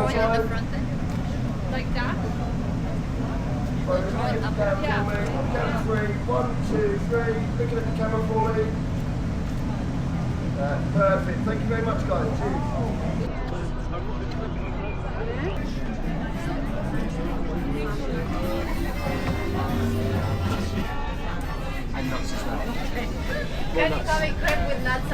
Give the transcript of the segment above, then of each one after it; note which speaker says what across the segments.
Speaker 1: Throwing on the front then. Like that? Yeah.
Speaker 2: 1, 2, 3. Looking at the camera for me. Perfect. Thank you very much, guys. Cheers.
Speaker 3: And nuts as well.
Speaker 1: Can you come and crepe with nuts?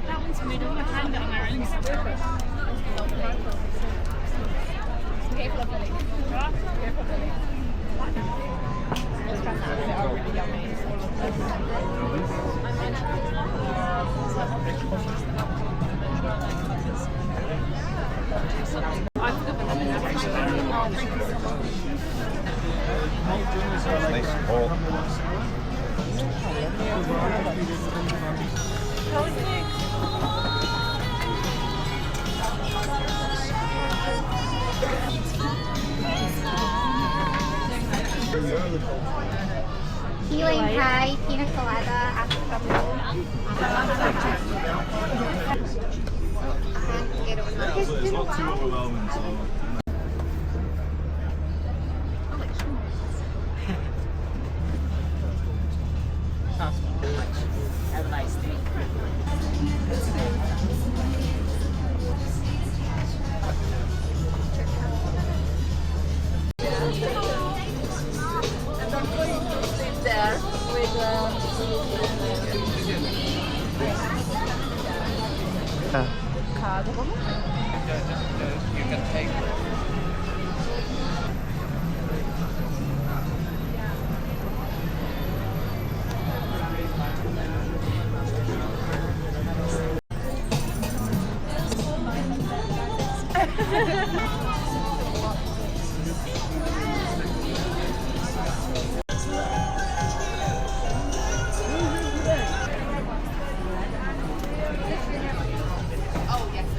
Speaker 4: That one's made of my hand on our own.
Speaker 1: Careful of the lady. Careful of the lady. Just trying that a bit are really yummy.
Speaker 4: I've given them an average. Oh, thank you so much.
Speaker 3: Nice ball.
Speaker 5: Healing pie, pina colada, Africa bowl.
Speaker 6: It's not too overwhelming, so.
Speaker 3: Have a nice day.
Speaker 1: And I'm going to sit there with card.
Speaker 3: You can take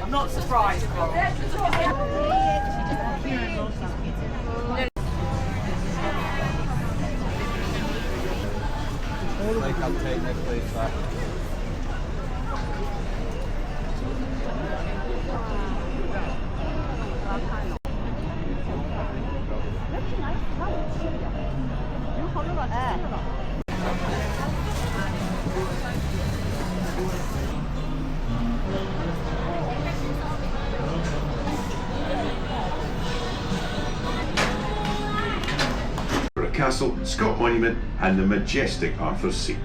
Speaker 3: I'm not surprised, Rob.
Speaker 6: Like I'll take my place back.
Speaker 7: Castle, Scott Monument and the majestic Arthur's Seat.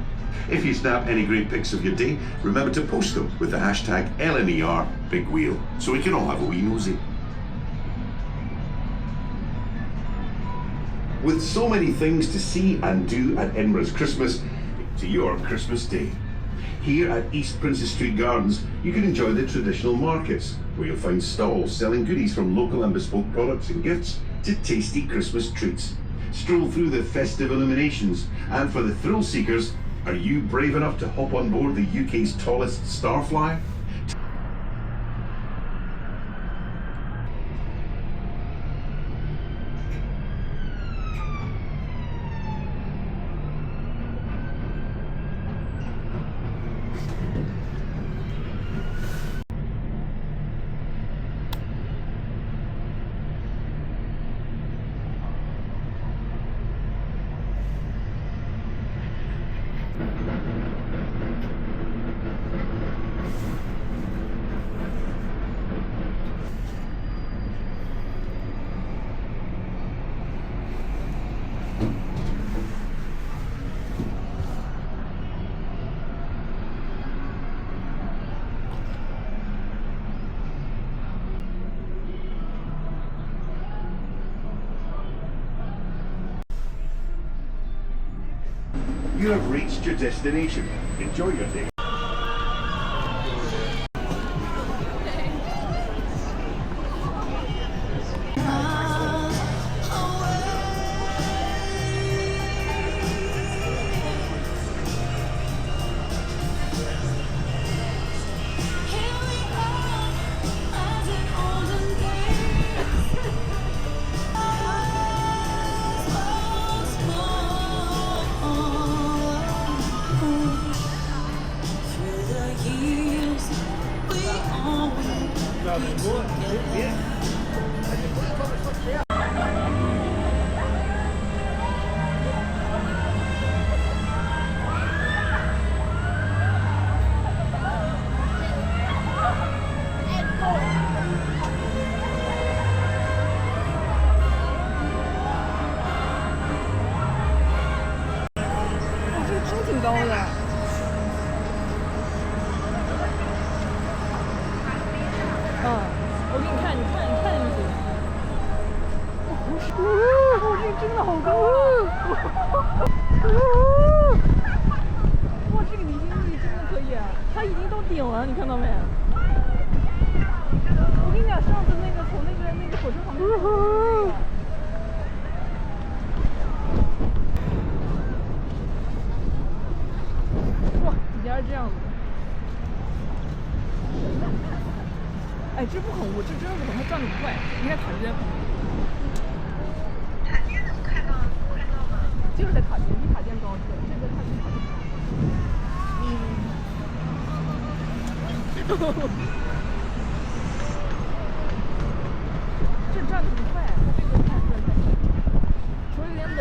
Speaker 7: If you snap any great pics of your day, remember to post them with the hashtag LNER Big Wheel so we can all have a wee nosy. With so many things to see and do at Edinburgh's Christmas, to your Christmas Day. Here at East Princess Street Gardens, you can enjoy the traditional markets, where you'll find stalls selling goodies from local and bespoke products and gifts to tasty Christmas treats. Stroll through the festive illuminations, and for the thrill seekers, are you brave enough to hop on board the UK's tallest starflyer? You have reached your destination. Enjoy your day.
Speaker 1: 挺高的。我给你看，你看就行。这真的好高啊！哇，这个离心率真的可以，它已经到顶了，你看到没？我跟你讲，上次那个从那个火车旁边。哇，底下是这样子。哎，这不恐怖，这真的不恐怖，它转得不快。你看塔尖。塔尖能看到吗？就是在塔尖，比塔尖高，这个它比塔尖高。这转得很快，它这个看出来才手有点冷。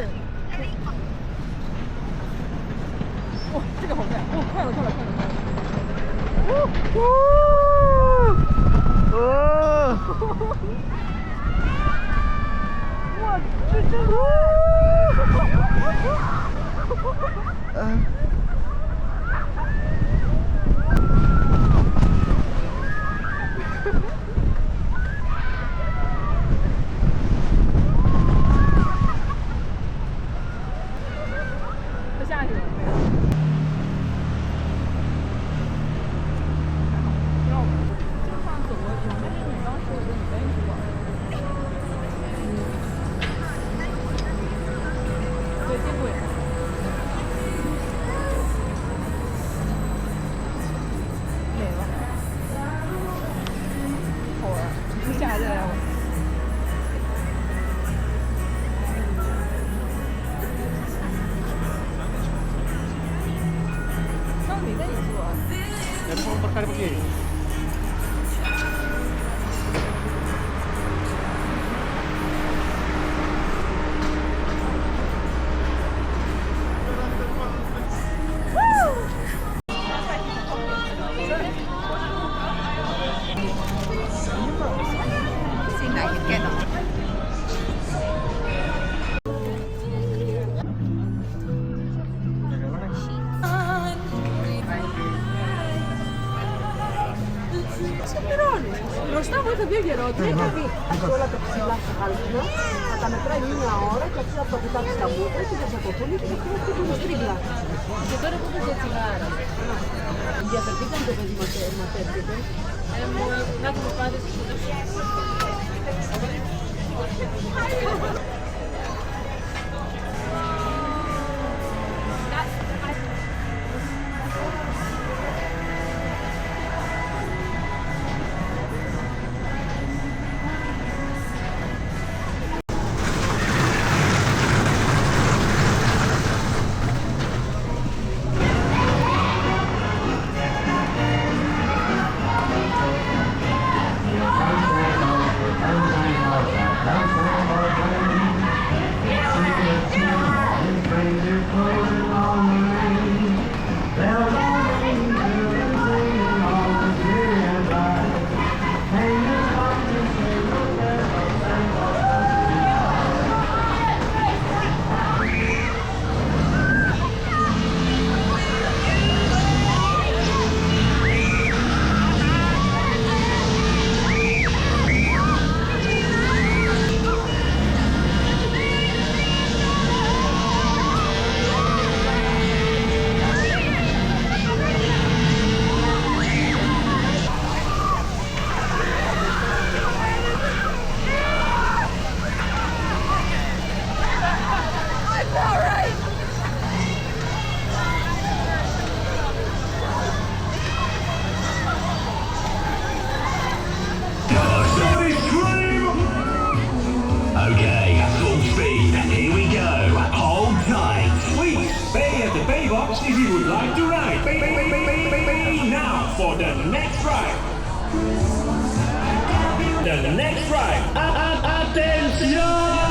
Speaker 1: 哇，这个好快！哦，快了！哇，这真的！它下去了。Lo stavo capendo, treka vi sola che si lascia calma, a metrai minha hora, que se aproveitar esta multa, que deixa com polícia, que não fica no strigla. Que agora vou fazer cigara. E a pergunta não deve manter, é muito, não como faz isso.
Speaker 8: box if you would like to ride. Pay now for the next ride. The next ride. Attention!